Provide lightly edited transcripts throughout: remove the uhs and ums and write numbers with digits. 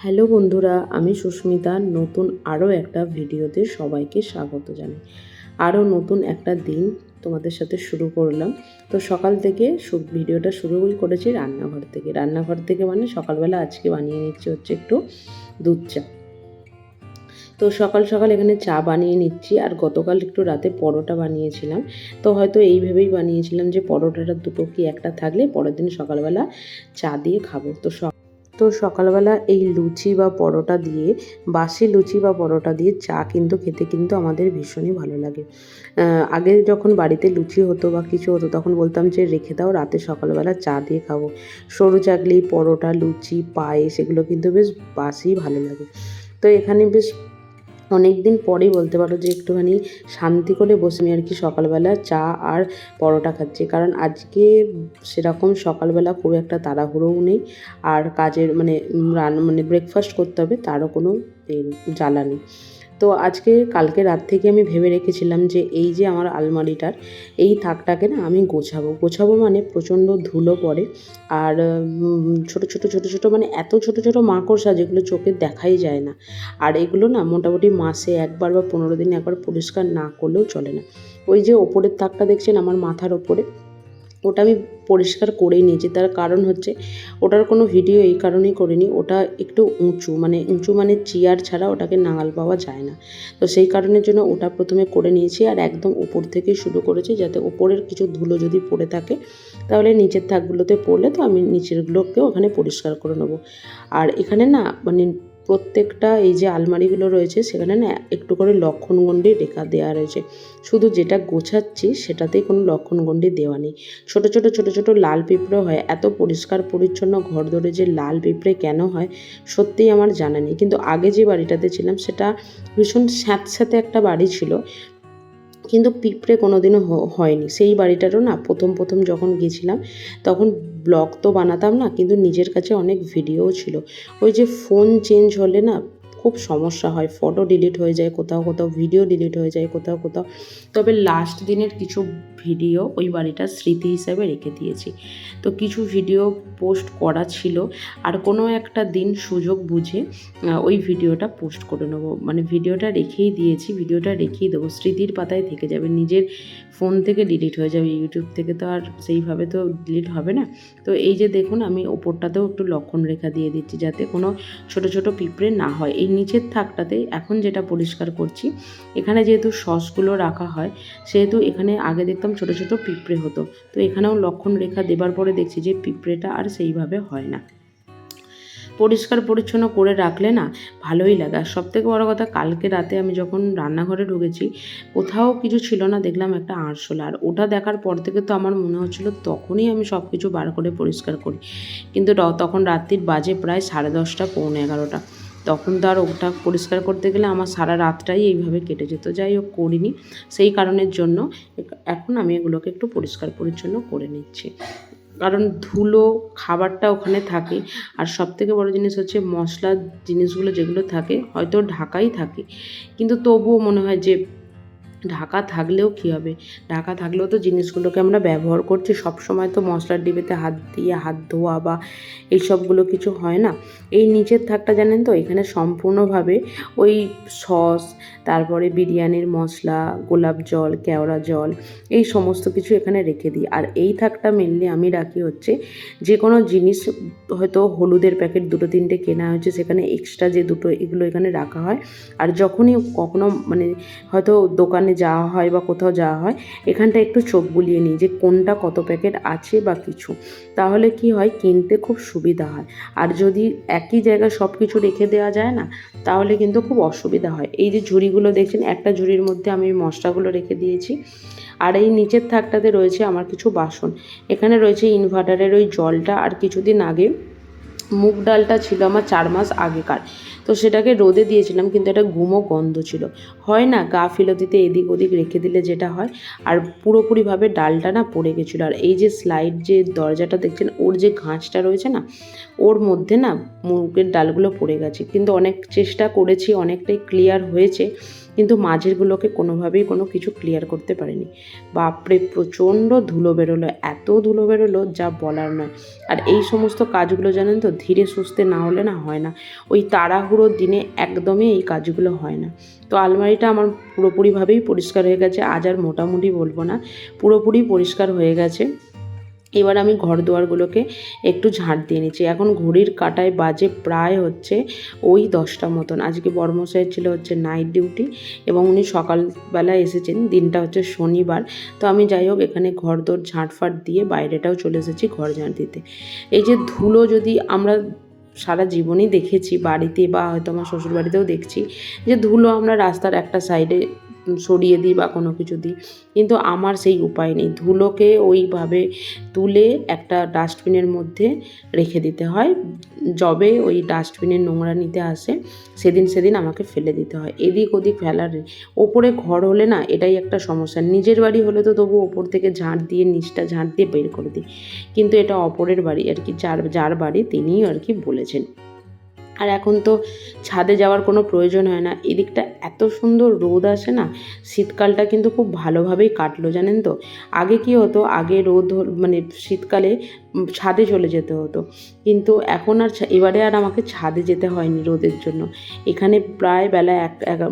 Hello বন্ধুরা, আমি সুস্মিতা নতুন আরও একটা ভিডিওতে সবাইকে স্বাগত জানাই। আরও নতুন একটা দিন তোমাদের সাথে শুরু করলাম। তো সকাল থেকে ভিডিওটা শুরু করেছি রান্নাঘর থেকে মানে সকালবেলা আজকে বানিয়ে নিচ্ছি হচ্ছে একটু দুধ চা। তো সকাল সকাল এখানে চা বানিয়ে নিচ্ছি, আর গতকাল একটু রাতে পরোটা বানিয়েছিলাম। তো হয়তো এই ভেবেই বানিয়েছিলাম যে পরোটাটা দুটো কি একটা থাকলে পরের দিন সকালবেলা চা দিয়ে খাবো। তো সকালবেলা এই লুচি বা পরোটা দিয়ে, বাসি লুচি বা পরোটা দিয়ে চা খেতে আমাদের ভীষণই ভালো লাগে। আগে যখন বাড়িতে লুচি হতো বা কিছু হতো তখন বলতাম যে রেখে দাও, রাতে সকালবেলা চা দিয়ে খাবো। সরু চাকলি, পরোটা, লুচি, পায়েস এগুলো কিন্তু বেশ বাসিই ভালো লাগে। তো এখানে বেশ অনেক দিন পরেই বলতে পারো যে একটুখানি শান্তি করে বসে আমি আর কি সকালবেলা চা আর পরোটা খাচ্ছি, কারণ আজকে সেরকম সকালবেলা খুব একটা তাড়াহুড়োও নেই, আর কাজের মানে ব্রেকফাস্ট করতে হবে তারও কোনো জ্বালা নেই। তো কালকে রাত থেকে আমি ভেবে রেখেছিলাম যে এই যে আমার আলমারিটার এই থাকটাকে না আমি গোছাবো মানে প্রচণ্ড ধুলো পড়ে, আর ছোটো মানে এত ছোটো মাকড়সা যেগুলো চোখে দেখাই যায় না। আর এগুলো না মোটামুটি মাসে একবার বা 15 দিনে একবার পরিষ্কার না করলেও চলে না। ওই যে ওপরের থাকটা দেখছেন আমার মাথার ওপরে, ওটা আমি পরিষ্কার করেই নিয়েছি। তার কারণ হচ্ছে ওটার কোনো ভিডিও এই কারণেই করিনি, ওটা একটু উঁচু মানে চেয়ার ছাড়া ওটাকে নাগাল পাওয়া যায় না। তো সেই কারণের জন্য ওটা প্রথমে করে নিয়েছি, আর একদম উপর থেকেই শুরু করেছি যাতে ওপরের কিছু ধুলো যদি পড়ে থাকে তাহলে নিচের থাকগুলোতে পড়লে তো আমি নিচেরগুলোকেও ওখানে পরিষ্কার করে নেবো। আর এখানে না প্রত্যেকটা এই যে আলমারিগুলো রয়েছে সেখানে না একটু করে লক্ষণগণ্ডি রেখা দেওয়া রয়েছে। শুধু যেটা গোছাচ্ছি সেটাতেই কোনো লক্ষণগণ্ডি দেওয়া নেই। ছোট লাল পিঁপড়ে হয়। এত পরিষ্কার পরিচ্ছন্ন ঘর ধরে যে লাল পিঁপড়ে কেন হয় সত্যিই আমার জানা নেই। কিন্তু আগে যে বাড়িটাতে ছিলাম সেটা ভীষণ স্যাঁতস্যাঁতে একটা বাড়ি ছিল, কিন্তু পিঁপড়ে কোনোদিনও হয়নি। সেই বাড়িটারও না প্রথম যখন গেছিলাম তখন ব্লগ তো বানাতাম না, কিন্তু নিজের কাছে অনেক ভিডিওও ছিল। ওই যে ফোন চেঞ্জ হলে না খুব সমস্যা হয়, ফটো ডিলিট হয়ে যায় কোথাও ভিডিও ডিলিট হয়ে যায় কোথাও। তবে লাস্ট দিনের কিছু ভিডিও ওই বাড়িটার স্মৃতি হিসাবে রেখে দিয়েছি। তো কিছু ভিডিও পোস্ট করা ছিল, আর কোনো একটা দিন সুযোগ বুঝে ওই ভিডিওটা পোস্ট করে নেবো। ভিডিওটা রেখেই দিয়েছি, ভিডিওটা রেখেই দেবো, স্মৃতির পাতায় থেকে যাবে। নিজের ফোন থেকে ডিলিট হয়ে যাবে, ইউটিউব থেকে তো আর সেইভাবে তো ডিলিট হবে না। তো এই যে দেখুন আমি ওপরটাতেও একটু লক্ষণ রেখা দিয়ে দিচ্ছি যাতে কোনো ছোট পিঁপড়ে না হয়। এই নিচের থাকটাতে এখন যেটা পরিষ্কার করছি, এখানে যেহেতু সসগুলো রাখা হয় সেহেতু এখানে আগে দেখতাম ছোট পিঁপড়ে হতো। তো এখানেও লক্ষণ রেখা দেবার পরে দেখছি যে পিঁপড়েটা আর সেইভাবে হয় না। পরিষ্কার পরিচ্ছন্ন করে রাখলে না ভালোই লাগে। আর সবথেকে বড় কথা, কালকে রাতে আমি যখন রান্নাঘরে ঢুকেছি কোথাও কিছু ছিল না, দেখলাম একটা আরশোলা। আর ওটা দেখার পর থেকে তো আমার মনে হচ্ছিলো তখনই আমি সব কিছু বার করে পরিষ্কার করি, কিন্তু তখন রাত্রির বাজে প্রায় 10:30 পৌনে 11টা। তখন তো আর ওটা পরিষ্কার করতে গেলে আমার সারা রাতটাই এইভাবে কেটে যেত। যাই হোক, করিনি। সেই কারণের জন্য এখন আমি এগুলোকে একটু পরিষ্কার পরিচ্ছন্ন করে নিচ্ছি, কারণ ধুলো খাবারটা ওখানে থাকে। আর সবথেকে বড় জিনিস হচ্ছে মশলার জিনিসগুলো যেগুলো থাকে হয়তো ঢাকাই থাকে, কিন্তু তবুও মনে হয় যে ঢাকা থাকলেও কী হবে, ঢাকা থাকলেও তো জিনিসগুলোকে আমরা ব্যবহার করছি। সবসময় তো মশলার ডিবেতে হাত দিয়ে হাত ধোয়া বা এইসবগুলো কিছু হয় না। এই নিচের থাকটা জানেন তো, এখানে সম্পূর্ণভাবে ওই সস, তারপরে বিরিয়ানির মশলা, গোলাপ জল, কেওড়া জল, এই সমস্ত কিছু এখানে রেখে দিই। আর এই থাকটা মেনলি আমি রাখি হচ্ছে যে কোনো জিনিস, হয়তো হলুদের প্যাকেট 2-3টে কেনা হয়েছে সেখানে এক্সট্রা যে দুটো এগুলো এখানে রাখা হয়। আর যখনই কখনো হয়তো দোকানে যাওয়া হয় বা কোথাও যাওয়া হয়, এখানটা একটু চোখ বুলিয়ে নিই যে কোনটা কত প্যাকেট আছে বা কিছু, তাহলে কি হয় কিনতে খুব সুবিধা হয়। আর যদি একই জায়গায় সব কিছু রেখে দেওয়া যায় না তাহলে কিন্তু খুব অসুবিধা হয়। এই যে ঝুড়িগুলো দেখছেন, একটা ঝুড়ির মধ্যে আমি মশলাগুলো রেখে দিয়েছি, আর এই নিচের থাকটাতে রয়েছে আমার কিছু বাসন। এখানে রয়েছে ইনভার্টারের ওই জলটা, আর কিছুদিন আগে মুগ ডালটা ছিল আমার 4 মাস আগেকার, তো সেটাকে রোদে দিয়েছিলাম, কিন্তু একটা গুমো গন্ধ ছিল। হয় না গা ফিলতিতে এদিক ওদিক রেখে দিলে যেটা হয়, আর পুরোপুরিভাবে ডালটা না পড়ে গেছিলো। আর এই যে স্লাইড যে দরজাটা দেখছেন, ওর যে ঘাঁচটা রয়েছে না, ওর মধ্যে না মুগের ডালগুলো পড়ে গেছে। কিন্তু অনেক চেষ্টা করেছি, অনেকটাই ক্লিয়ার হয়েছে, কিন্তু মাঝেরগুলোকে কোনোভাবেই কোনো কিছু ক্লিয়ার করতে পারিনি। বাপরে প্রচণ্ড ধুলো বেরোলো, এত ধুলো বেরোলো যা বলার নয়। আর এই সমস্ত কাজগুলো জানেন তো ধীরে সুস্থে না হলে না হয় না, ওই তাড়াহুড়োর দিনে একদমই এই কাজগুলো হয় না। তো আলমারিটা আমার পুরোপুরিভাবেই পরিষ্কার হয়ে গেছে, আজ আর মোটামুটি বলবো না, পুরোপুরি পরিষ্কার হয়ে গেছে। এবার আমি ঘর দুয়ারগুলোকে একটু ঝাঁট দিয়ে নিচ্ছি। এখন ঘড়ির কাঁটায় বাজে প্রায় হচ্ছে ওই 10টা মতন। আজকে বড়মশাইয়ের ছিল হচ্ছে নাইট ডিউটি এবং উনি সকালবেলা এসেছেন, দিনটা হচ্ছে শনিবার। তো আমি যাই হোক এখানে ঘর দোর ঝাঁটফাট দিয়ে বাইরেটাও চলে এসেছি ঘর ঝাঁট দিতে। এই যে ধুলো যদি আমরা সারা জীবনই দেখেছি বাড়িতে বা হয়তো আমার শ্বশুর বাড়িতেও দেখছি যে ধুলো আমরা রাস্তার একটা সাইডে সরিয়ে দিই বা কোনো কিছু দিই, কিন্তু আমার সেই উপায় নেই। ধুলোকে ওইভাবে তুলে একটা ডাস্টবিনের মধ্যে রেখে দিতে হয়। যবে ওই ডাস্টবিনের নোংরা নিতে আসে সেদিন আমাকে ফেলে দিতে হয়। এদিক ওদিক ফেলার ওপরে ঘর হলে না এটাই একটা সমস্যা। নিজের বাড়ি হলে তো তবু ওপর থেকে ঝাঁট দিয়ে নিচটা ঝাঁট দিয়ে বের করে দিই, কিন্তু এটা অপরের বাড়ি আর কি, যার বাড়ি তিনিই আর কি বলেছেন। আর এখন তো ছাদে যাওয়ার কোনো প্রয়োজন হয় না, এদিকটা এত সুন্দর রোদ আসে না, শীতকালটা কিন্তু খুব ভালোভাবেই কাটলো জানেন তো। আগে কি হতো, আগে রোদ মানে শীতকালে ছাদে চলে যেতে হতো, কিন্তু এখন আর এবারে আর আমাকে ছাদে যেতে হয়নি রোদের জন্য। এখানে প্রায় বেলা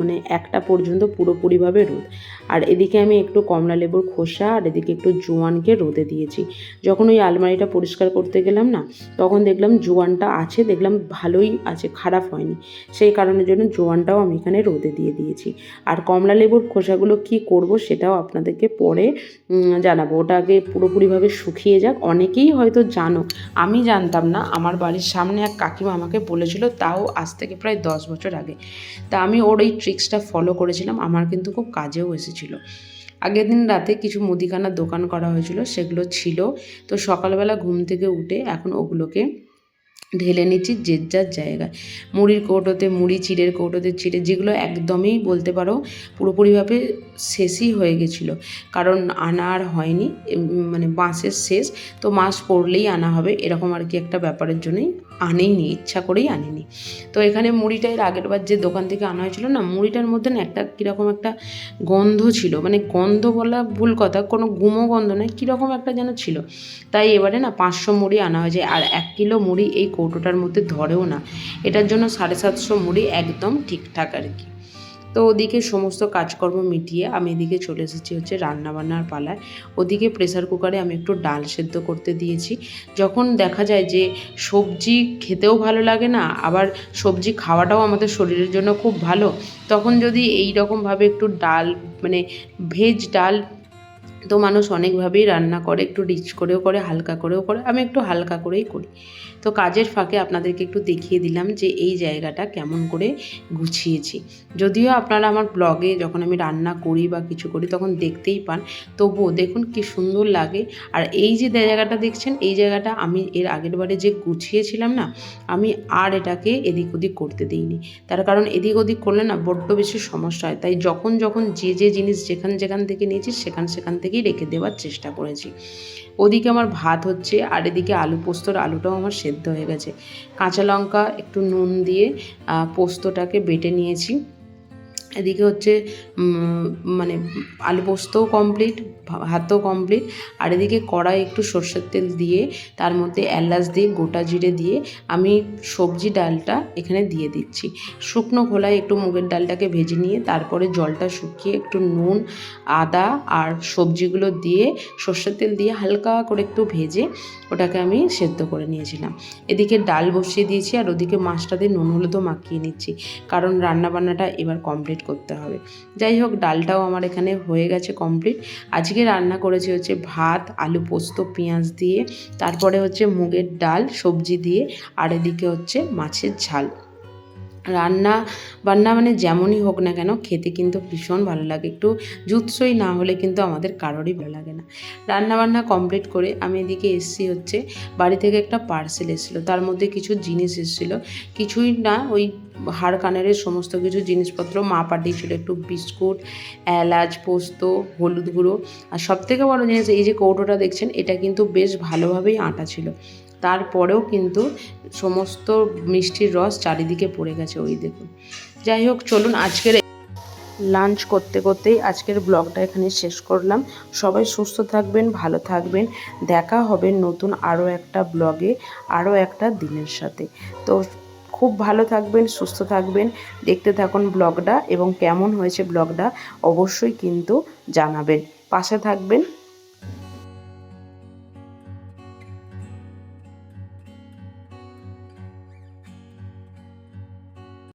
মানে 1টা পর্যন্ত পুরোপুরিভাবে রোদ। আর এদিকে আমি একটু কমলা লেবুর খোসা আর এদিকে একটু জোয়ানকে রোদে দিয়েছি। যখন ওই আলমারিটা পরিষ্কার করতে গেলাম না, তখন দেখলাম জোয়ানটা আছে, দেখলাম ভালোই আছে, খারাপ হয়নি, সেই কারণের জন্য জোয়ানটাও আমি এখানে রোদে দিয়ে দিয়েছি। আর কমলা লেবুর খোসাগুলো কি করব সেটাও আপনাদেরকে পরে জানাবো, ওটা আগে পুরোপুরিভাবে শুকিয়ে যাক। অনেকেই হয়তো জানো, আমি জানতাম না, আমার বাড়ির সামনে এক কাকিমা আমাকে বলেছিল, তাও আজ থেকে প্রায় 10 বছর আগে। তা আমি ওর এই ট্রিক্সটা ফলো করেছিলাম, আমার কিন্তু খুব কাজেও এসেছিল। আগের দিন রাতে কিছু মুদিখানার দোকান করা হয়েছিল, সেগুলো ছিল। তো সকালবেলা ঘুম থেকে উঠে এখন ওগুলোকে ঢেলে নিচ্ছি যে যার জায়গায়। মুড়ির কৌটোতে মুড়ি, চিড়ের কৌটোতে চিড়ে, যেগুলো একদমই বলতে পারো পুরোপুরিভাবে শেষই হয়ে গেছিলো, কারণ আনা আর হয়নি, মানে মাসের শেষ তো, মাস পড়লেই আনা হবে এরকম আর কি একটা ব্যাপারের জন্যই আনেইনি, ইচ্ছা করেই আনেনি। তো এখানে মুড়িটা এর আগের বার যে দোকান থেকে আনা হয়েছিল না, মুড়িটার মধ্যে না একটা কীরকম একটা গন্ধ ছিল, মানে গন্ধ বলা ভুল কথা, কোনো গুমো গন্ধ নয়, কীরকম একটা যেন ছিল। তাই এবারে না 500 মুড়ি আনা হয়েছে, আর 1 কিলো মুড়ি এই কৌটোটার মধ্যে ধরেও না, এটার জন্য 750 মুড়ি একদম ঠিকঠাক আর কি। তো ওদিকে সমস্ত কাজকর্ম মিটিয়ে আমি এদিকে চলে এসেছি হচ্ছে রান্নাবান্নার পালায়। ওদিকে প্রেসার কুকারে আমি একটু ডাল সেদ্ধ করতে দিয়েছি। যখন দেখা যায় যে সবজি খেতেও ভালো লাগে না, আবার সবজি খাওয়াটাও আমাদের শরীরের জন্য খুব ভালো, তখন যদি এই রকমভাবে একটু ডাল, মানে ভেজ ডাল তো মানুষ অনেকভাবেই রান্না করে, একটু রিচ করেও করে, হালকা করেও করে, আমি একটু হালকা করেই করি। তো কাজের ফাঁকে আপনাদেরকে একটু দেখিয়ে দিলাম যে এই জায়গাটা কেমন করে গুছিয়েছি। যদিও আপনারা আমার ব্লগে যখন আমি রান্না করি বা কিছু করি তখন দেখতেই পান, তবুও দেখুন কি সুন্দর লাগে। আর এই যে জায়গাটা দেখছেন, এই জায়গাটা আমি এর আগের বারে যে গুছিয়েছিলাম না, আমি আর এটাকে এদিক ওদিক করতে দিইনি। তার কারণ এদিক ওদিক করলে না বড্ড বেশি সমস্যা হয়, তাই যখন যে জিনিস যেখান থেকে নিয়েছি সেখান থেকেই রেখে দেওয়ার চেষ্টা করেছি। ওদিকে আমার ভাত হচ্ছে, আর এদিকে আলু পোস্তর আলুটাও আমার সেদ্ধ হয়ে গেছে। কাঁচা লঙ্কা একটু নুন দিয়ে পোস্তটাকে বেটে নিয়েছি। এদিকে হচ্ছে মানে আলু পোস্তও কমপ্লিট, ভাতও কমপ্লিট। আর এদিকে কড়াই একটু সর্ষের তেল দিয়ে তার মধ্যে এলাচ দিয়ে গোটা জিরে দিয়ে আমি সবজি ডালটা এখানে দিয়ে দিচ্ছি। শুকনো খোলায় একটু মুগের ডালটাকে ভেজে নিয়ে তারপরে জলটা শুকিয়ে একটু নুন, আদা আর সবজিগুলো দিয়ে সর্ষের তেল দিয়ে হালকা করে একটু ভেজে ওটাকে আমি সেদ্ধ করে নিয়েছিলাম। এদিকে ডাল বসিয়ে দিয়েছি, আর ওদিকে মাছটা দিয়ে নুন হলুদও মাখিয়ে নিচ্ছি, কারণ রান্নাবান্নাটা এবার কমপ্লিট করতে হবে। যাই হোক, ডালটাও আমার এখানে হয়ে গেছে কমপ্লিট। আজকে রান্না করেছি হচ্ছে ভাত, আলু পোস্ত পেঁয়াজ দিয়ে, তারপরে হচ্ছে মুগের ডাল সবজি দিয়ে, আর এদিকে হচ্ছে মাছের ঝাল। রান্না বান্না মানে যেমনই হোক না কেন খেতে কিন্তু ভীষণ ভালো লাগে, একটু জুৎসই না হলে কিন্তু আমাদের কারোরই ভালো লাগে না। রান্নাবান্না কমপ্লিট করে আমি এদিকে এসেছি হচ্ছে বাড়ি থেকে একটা পার্সেল এসেছিলো, তার মধ্যে কিছু জিনিস এসেছিলো, কিছুই না ওই হাড় কানের সমস্ত কিছু জিনিসপত্র মা পাঠিয়েছিল, একটু বিস্কুট, এলাচ, পোস্ত, হলুদ গুঁড়ো, আর সবথেকে বড় জিনিস এই যে কৌটোটা দেখছেন, এটা কিন্তু বেশ ভালোভাবেই আটা ছিল, তারপরেও কিন্তু সমস্ত মিষ্টির রস চারিদিকে পড়ে গেছে, ওই দেখুন। যাই হোক, চলুন আজকের লাঞ্চ করতে করতেই আজকের ব্লগটা এখানে শেষ করলাম। সবাই সুস্থ থাকবেন, ভালো থাকবেন। দেখা হবে নতুন আরও একটা ব্লগে, আরও একটা দিনের সাথে। তো খুব ভালো থাকবেন, সুস্থ থাকবেন, দেখতে থাকুন ব্লগটা, এবং কেমন হয়েছে ব্লগটা অবশ্যই কিন্তু জানাবেন, পাশে থাকবেন।